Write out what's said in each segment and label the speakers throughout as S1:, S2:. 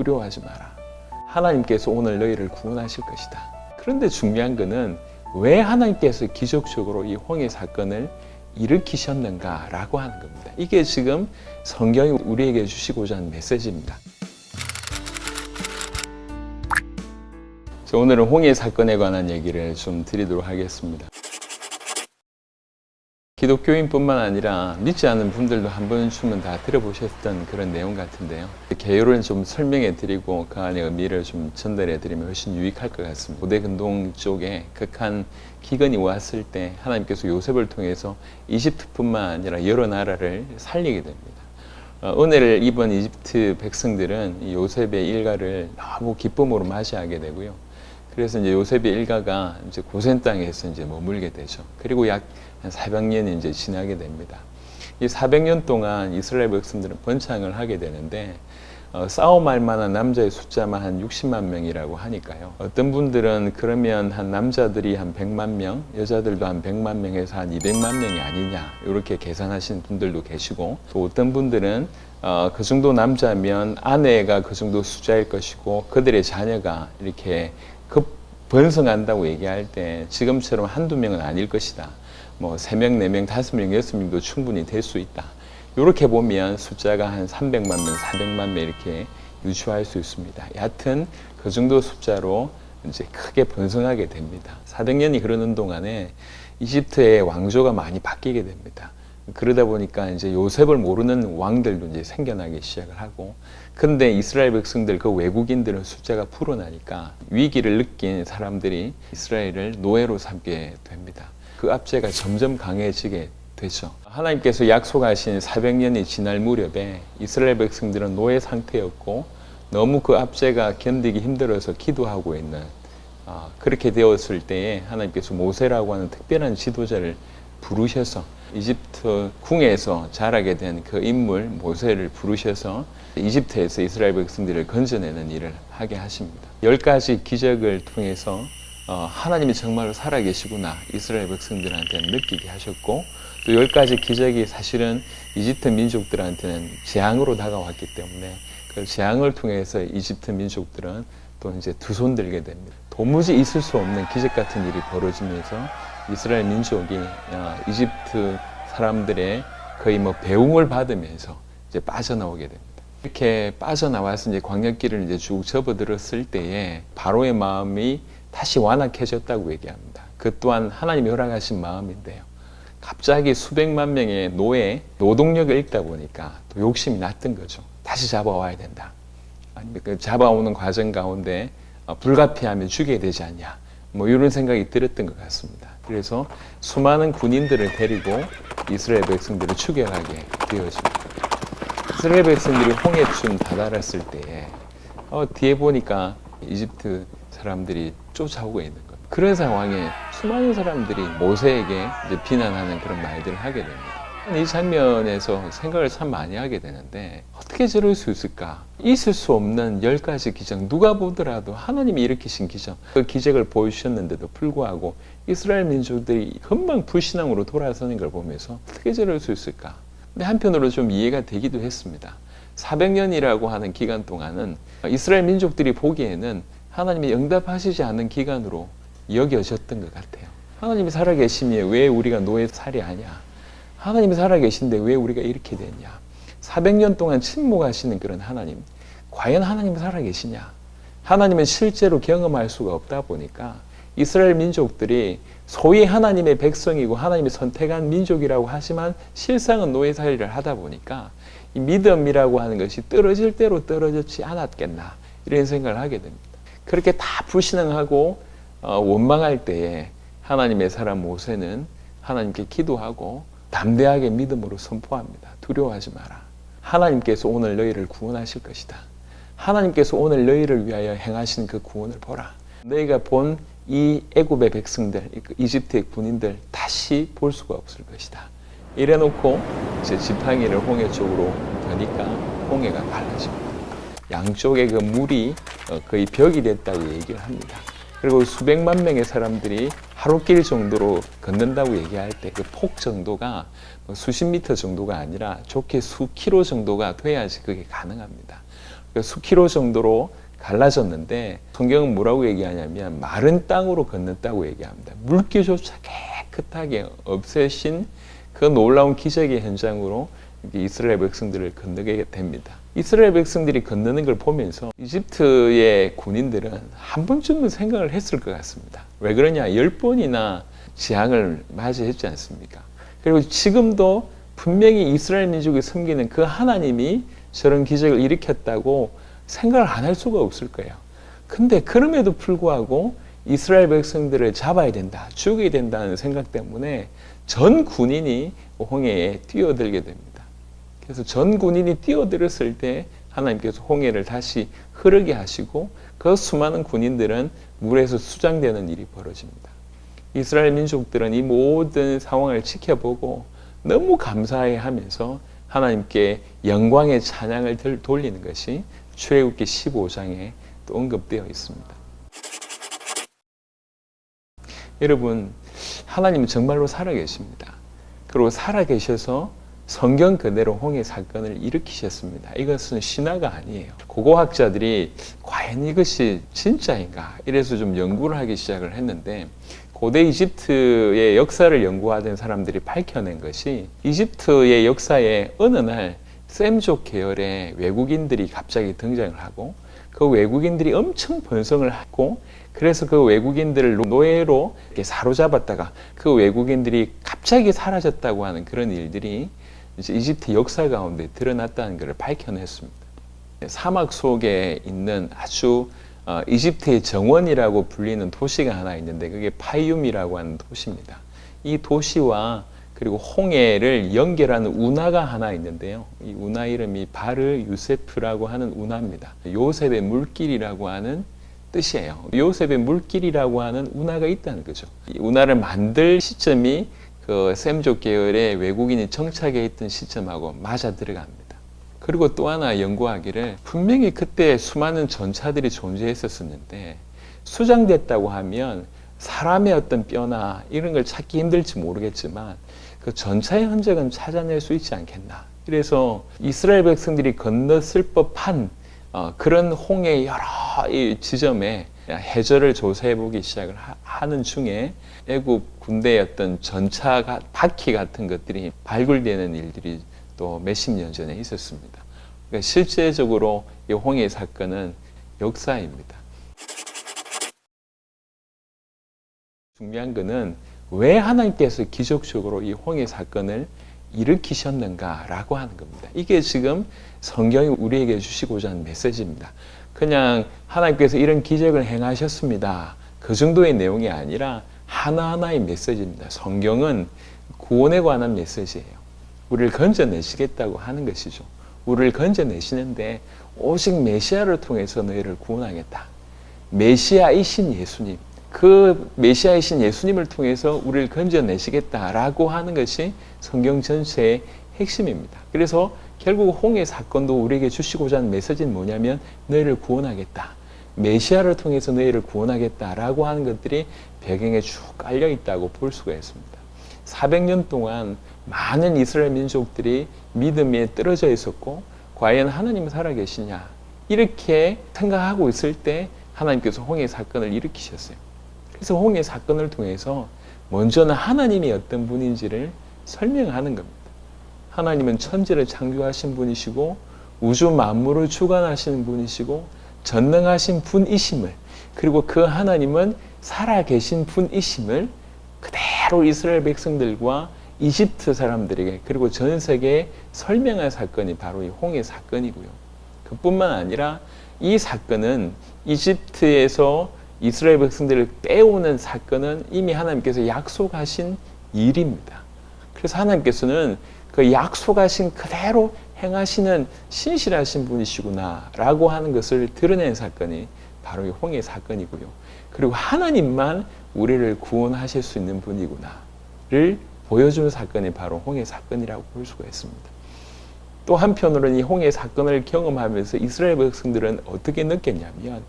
S1: 두려워하지 마라. 하나님께서 오늘 너희를 구원하실 것이다. 그런데 중요한 것은 왜 하나님께서 기적적으로 이 홍해 사건을 일으키셨는가라고 하는 겁니다. 이게 지금 성경이 우리에게 주시고자 하는 메시지입니다. 오늘은 홍해 사건에 관한 얘기를 좀 드리도록 하겠습니다. 기독교인뿐만 아니라 믿지 않는 분들도 한 번쯤은 다 들어보셨던 그런 내용 같은데요. 개요를 좀 설명해 드리고 그 안에 의미를 좀 전달해 드리면 훨씬 유익할 것 같습니다. 고대 근동 쪽에 극한 기근이 왔을 때 하나님께서 요셉을 통해서 이집트뿐만 아니라 여러 나라를 살리게 됩니다. 은혜를 입은 이집트 백성들은 이 요셉의 일가를 너무 기쁨으로 맞이하게 되고요. 그래서 이제 요셉의 일가가 이제 고센 땅에서 이제 머물게 되죠. 그리고 약 한 400년이 이제 지나게 됩니다. 이 400년 동안 이스라엘 백성들은 번창을 하게 되는데 싸움할 만한 남자의 숫자만 한 60만 명이라고 하니까요. 어떤 분들은 그러면 한 남자들이 한 100만 명, 여자들도 한 100만 명에서 한 200만 명이 아니냐 이렇게 계산하시는 분들도 계시고, 또 어떤 분들은 그 정도 남자면 아내가 그 정도 숫자일 것이고 그들의 자녀가 이렇게 번성한다고 얘기할 때 지금처럼 한두 명은 아닐 것이다. 뭐 3명, 4명, 5명, 6명도 충분히 될 수 있다. 이렇게 보면 숫자가 한 300만 명, 400만 명 이렇게 유추할 수 있습니다. 여하튼 그 정도 숫자로 이제 크게 번성하게 됩니다. 400년이 흐르는 동안에 이집트의 왕조가 많이 바뀌게 됩니다. 그러다 보니까 이제 요셉을 모르는 왕들도 이제 생겨나기 시작을 하고, 근데 이스라엘 백성들, 그 외국인들은 숫자가 불어나니까 위기를 느낀 사람들이 이스라엘을 노예로 삼게 됩니다. 그 압제가 점점 강해지게 되죠. 하나님께서 약속하신 400년이 지날 무렵에 이스라엘 백성들은 노예 상태였고 너무 그 압제가 견디기 힘들어서 기도하고 있는, 그렇게 되었을 때에 하나님께서 모세라고 하는 특별한 지도자를 부르셔서 이집트 궁에서 자라게 된 그 인물 모세를 부르셔서 이집트에서 이스라엘 백성들을 건져내는 일을 하게 하십니다. 10가지 기적을 통해서 하나님이 정말로 살아계시구나 이스라엘 백성들한테는 느끼게 하셨고, 또 10가지 기적이 사실은 이집트 민족들한테는 재앙으로 다가왔기 때문에 그 재앙을 통해서 이집트 민족들은 또 이제 두 손 들게 됩니다. 도무지 있을 수 없는 기적 같은 일이 벌어지면서 이스라엘 민족이 이집트 사람들의 거의 뭐 배웅을 받으면서 이제 빠져나오게 됩니다. 이렇게 빠져나와서 이제 광야길을 이제 쭉 접어들었을 때에 바로의 마음이 다시 완악해졌다고 얘기합니다. 그 또한 하나님이 허락하신 마음인데요. 갑자기 수백만 명의 노동력을 읽다 보니까 또 욕심이 났던 거죠. 다시 잡아와야 된다. 아니면 그 잡아오는 과정 가운데 불가피하면 죽여야 되지 않냐. 뭐 이런 생각이 들었던 것 같습니다. 그래서 수많은 군인들을 데리고 이스라엘 백성들을 추격하게 되어집니다. 이스라엘 백성들이 홍해쯤 다다랐을 때에 뒤에 보니까 이집트 사람들이 쫓아오고 있는 겁니다. 그런 상황에 수많은 사람들이 모세에게 이제 비난하는 그런 말들을 하게 됩니다. 이 장면에서 생각을 참 많이 하게 되는데, 어떻게 저럴 수 있을까? 있을 수 없는 10가지 기적, 누가 보더라도 하나님이 일으키신 기적, 그 기적을 보여주셨는데도 불구하고 이스라엘 민족들이 금방 불신앙으로 돌아서는 걸 보면서 어떻게 저럴 수 있을까? 근데 한편으로 좀 이해가 되기도 했습니다. 400년이라고 하는 기간 동안은 이스라엘 민족들이 보기에는 하나님이 응답하시지 않는 기간으로 여겨졌던 것 같아요. 하나님이 살아계시면 왜 우리가 노예 살이하냐? 하나님이 살아계신데 왜 우리가 이렇게 됐냐? 400년 동안 침묵하시는 그런 하나님, 과연 하나님이 살아계시냐? 하나님은 실제로 경험할 수가 없다 보니까 이스라엘 민족들이 소위 하나님의 백성이고 하나님이 선택한 민족이라고 하지만 실상은 노예살이를 하다 보니까 이 믿음이라고 하는 것이 떨어질 대로 떨어졌지 않았겠나, 이런 생각을 하게 됩니다. 그렇게 다 불신앙하고 원망할 때에 하나님의 사람 모세는 하나님께 기도하고 담대하게 믿음으로 선포합니다. 두려워하지 마라. 하나님께서 오늘 너희를 구원하실 것이다. 하나님께서 오늘 너희를 위하여 행하신 그 구원을 보라. 너희가 본 이 애굽의 백성들, 이집트의 군인들 다시 볼 수가 없을 것이다. 이래놓고 이제 지팡이를 홍해 쪽으로 드니까 홍해가 갈라집니다. 양쪽에 그 물이 거의 벽이 됐다고 얘기를 합니다. 그리고 수백만 명의 사람들이 하루길 정도로 걷는다고 얘기할 때 그 폭 정도가 수십 미터 정도가 아니라 좋게 수 킬로 정도가 돼야지 그게 가능합니다. 수키로 정도로 갈라졌는데 성경은 뭐라고 얘기하냐면 마른 땅으로 건넜다고 얘기합니다. 물기조차 깨끗하게 없애신 그 놀라운 기적의 현장으로 이스라엘 백성들을 건너게 됩니다. 이스라엘 백성들이 건너는 걸 보면서 이집트의 군인들은 한 번쯤은 생각을 했을 것 같습니다. 왜 그러냐? 10번이나 재앙을 맞이했지 않습니까? 그리고 지금도 분명히 이스라엘 민족이 섬기는 그 하나님이 저런 기적을 일으켰다고 생각을 안 할 수가 없을 거예요. 근데 그럼에도 불구하고 이스라엘 백성들을 잡아야 된다, 죽여야 된다는 생각 때문에 전 군인이 홍해에 뛰어들게 됩니다. 그래서 전 군인이 뛰어들었을 때 하나님께서 홍해를 다시 흐르게 하시고 그 수많은 군인들은 물에서 수장되는 일이 벌어집니다. 이스라엘 민족들은 이 모든 상황을 지켜보고 너무 감사해 하면서 하나님께 영광의 찬양을 돌리는 것이 출애굽기 15장에 또 언급되어 있습니다. 여러분, 하나님은 정말로 살아계십니다. 그리고 살아계셔서 성경 그대로 홍해 사건을 일으키셨습니다. 이것은 신화가 아니에요. 고고학자들이 과연 이것이 진짜인가? 이래서 좀 연구를 하기 시작을 했는데 고대 이집트의 역사를 연구하던 사람들이 밝혀낸 것이 이집트의 역사에 어느 날 셈족 계열의 외국인들이 갑자기 등장을 하고 그 외국인들이 엄청 번성을 하고 그래서 그 외국인들을 노예로 이렇게 사로잡았다가 그 외국인들이 갑자기 사라졌다고 하는 그런 일들이 이제 이집트 역사 가운데 드러났다는 것을 밝혀냈습니다. 사막 속에 있는 아주 이집트의 정원이라고 불리는 도시가 하나 있는데 그게 파이움이라고 하는 도시입니다. 이 도시와 그리고 홍해를 연결하는 운하가 하나 있는데요. 이 운하 이름이 바르 유세프라고 하는 운하입니다. 요셉의 물길이라고 하는 뜻이에요. 요셉의 물길이라고 하는 운하가 있다는 거죠. 이 운하를 만들 시점이 그 셈족 계열의 외국인이 정착해 있던 시점하고 맞아 들어갑니다. 그리고 또 하나 연구하기를 분명히 그때 수많은 전차들이 존재했었는데 수장됐다고 하면 사람의 어떤 뼈나 이런 걸 찾기 힘들지 모르겠지만 그 전차의 흔적은 찾아낼 수 있지 않겠나. 그래서 이스라엘 백성들이 건넜을 법한 그런 홍해 여러 이 지점에 해저를 조사해 보기 시작을 하는 중에 애굽 군대의 어떤 전차 바퀴 같은 것들이 발굴되는 일들이 또 몇십 년 전에 있었습니다. 그러니까 실제적으로 이 홍해 사건은 역사입니다. 중요한 것은 왜 하나님께서 기적적으로 이 홍해 사건을 일으키셨는가라고 하는 겁니다. 이게 지금 성경이 우리에게 주시고자 하는 메시지입니다. 그냥 하나님께서 이런 기적을 행하셨습니다. 그 정도의 내용이 아니라 하나하나의 메시지입니다. 성경은 구원에 관한 메시지예요. 우리를 건져내시겠다고 하는 것이죠. 우리를 건져내시는데 오직 메시아를 통해서 너희를 구원하겠다. 메시아이신 예수님, 그 메시아이신 예수님을 통해서 우리를 건져내시겠다라고 하는 것이 성경 전체의 핵심입니다. 그래서 결국 홍해 사건도 우리에게 주시고자 하는 메시지는 뭐냐면 너희를 구원하겠다. 메시아를 통해서 너희를 구원하겠다라고 하는 것들이 배경에 쭉 깔려 있다고 볼 수가 있습니다. 400년 동안 많은 이스라엘 민족들이 믿음에 떨어져 있었고 과연 하나님은 살아계시냐 이렇게 생각하고 있을 때 하나님께서 홍해 사건을 일으키셨어요. 그래서 홍해 사건을 통해서 먼저는 하나님이 어떤 분인지를 설명하는 겁니다. 하나님은 천지를 창조하신 분이시고 우주 만물을 주관하시는 분이시고 전능하신 분이심을 그리고 그 하나님은 살아계신 분이심을 그대로 이스라엘 백성들과 이집트 사람들에게 그리고 전 세계에 설명한 사건이 바로 이 홍해 사건이고요. 그뿐만 아니라 이 사건은 이집트에서 이스라엘 백성들을 빼오는 사건은 이미 하나님께서 약속하신 일입니다. 그래서 하나님께서는 그 약속하신 그대로 행하시는 신실하신 분이시구나 라고 하는 것을 드러낸 사건이 바로 이 홍해 사건이고요. 그리고 하나님만 우리를 구원하실 수 있는 분이구나를 보여주는 사건이 바로 홍해 사건이라고 볼 수가 있습니다. 또 한편으로는 이 홍해 사건을 경험하면서 이스라엘 백성들은 어떻게 느꼈냐면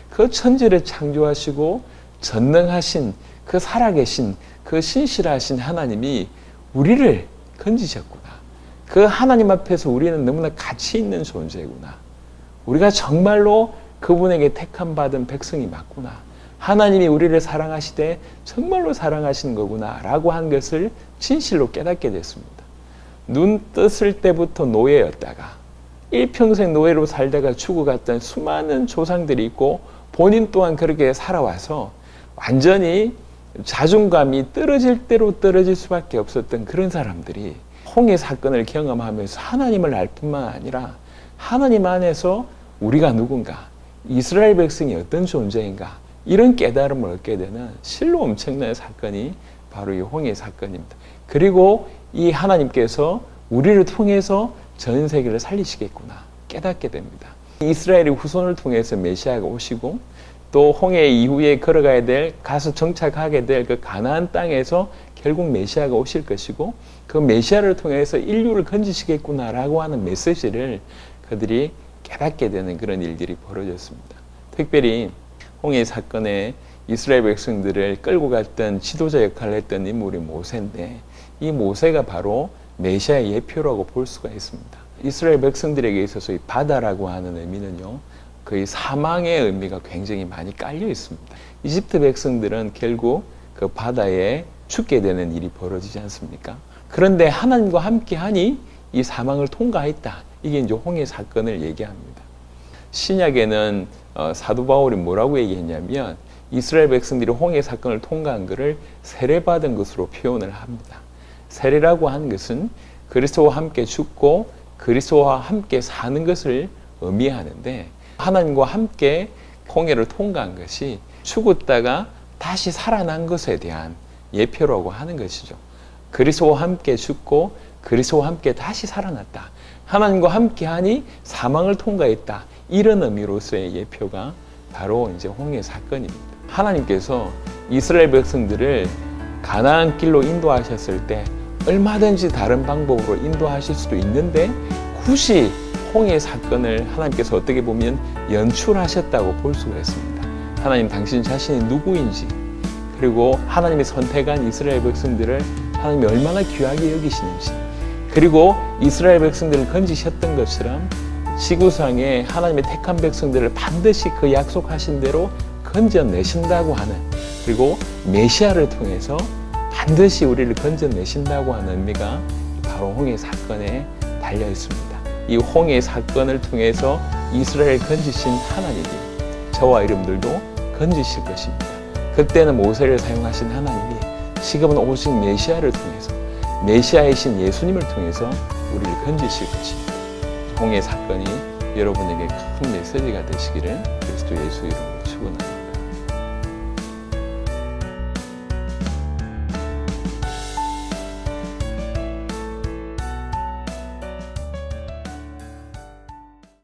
S1: 그 천지를 창조하시고 전능하신 그 살아계신 그 신실하신 하나님이 우리를 건지셨구나. 그 하나님 앞에서 우리는 너무나 가치 있는 존재구나. 우리가 정말로 그분에게 택함 받은 백성이 맞구나. 하나님이 우리를 사랑하시되 정말로 사랑하시는 거구나 라고 한 것을 진실로 깨닫게 됐습니다. 눈 떴을 때부터 노예였다가 일평생 노예로 살다가 죽어갔던 수많은 조상들이 있고 본인 또한 그렇게 살아와서 완전히 자존감이 떨어질 대로 떨어질 수밖에 없었던 그런 사람들이 홍해 사건을 경험하면서 하나님을 알 뿐만 아니라 하나님 안에서 우리가 누군가, 이스라엘 백성이 어떤 존재인가 이런 깨달음을 얻게 되는 실로 엄청난 사건이 바로 이 홍해 사건입니다. 그리고 이 하나님께서 우리를 통해서 전 세계를 살리시겠구나 깨닫게 됩니다. 이스라엘의 후손을 통해서 메시아가 오시고 또 홍해 이후에 걸어가야 될, 가서 정착하게 될 그 가나안 땅에서 결국 메시아가 오실 것이고 그 메시아를 통해서 인류를 건지시겠구나라고 하는 메시지를 그들이 깨닫게 되는 그런 일들이 벌어졌습니다. 특별히 홍해 사건에 이스라엘 백성들을 끌고 갔던 지도자 역할을 했던 인물이 모세인데 이 모세가 바로 메시아의 예표라고 볼 수가 있습니다. 이스라엘 백성들에게 있어서 이 바다라고 하는 의미는요, 거의 사망의 의미가 굉장히 많이 깔려 있습니다. 이집트 백성들은 결국 그 바다에 죽게 되는 일이 벌어지지 않습니까? 그런데 하나님과 함께하니 이 사망을 통과했다. 이게 이제 홍해 사건을 얘기합니다. 신약에는 사도 바울이 뭐라고 얘기했냐면 이스라엘 백성들이 홍해 사건을 통과한 것을 세례받은 것으로 표현을 합니다. 세례라고 하는 것은 그리스도와 함께 죽고 그리스도와 함께 사는 것을 의미하는데 하나님과 함께 홍해를 통과한 것이 죽었다가 다시 살아난 것에 대한 예표라고 하는 것이죠. 그리스도와 함께 죽고 그리스도와 함께 다시 살아났다. 하나님과 함께하니 사망을 통과했다. 이런 의미로서의 예표가 바로 이제 홍해 사건입니다. 하나님께서 이스라엘 백성들을 가나안 길로 인도하셨을 때 얼마든지 다른 방법으로 인도하실 수도 있는데 굳이 홍해 사건을 하나님께서 어떻게 보면 연출하셨다고 볼 수가 있습니다. 하나님 당신 자신이 누구인지 그리고 하나님이 선택한 이스라엘 백성들을 하나님이 얼마나 귀하게 여기시는지 그리고 이스라엘 백성들을 건지셨던 것처럼 지구상에 하나님의 택한 백성들을 반드시 그 약속하신 대로 건져내신다고 하는 그리고 메시아를 통해서 반드시 우리를 건져내신다고 하는 의미가 바로 홍해 사건에 달려 있습니다. 이 홍해 사건을 통해서 이스라엘을 건지신 하나님이 저와 여러분들도 건지실 것입니다. 그때는 모세를 사용하신 하나님이 지금은 오직 메시아를 통해서 메시아이신 예수님을 통해서 우리를 건지실 것입니다. 홍해 사건이 여러분에게 큰 메시지가 되시기를 그리스도 예수 이름으로 축원합니다.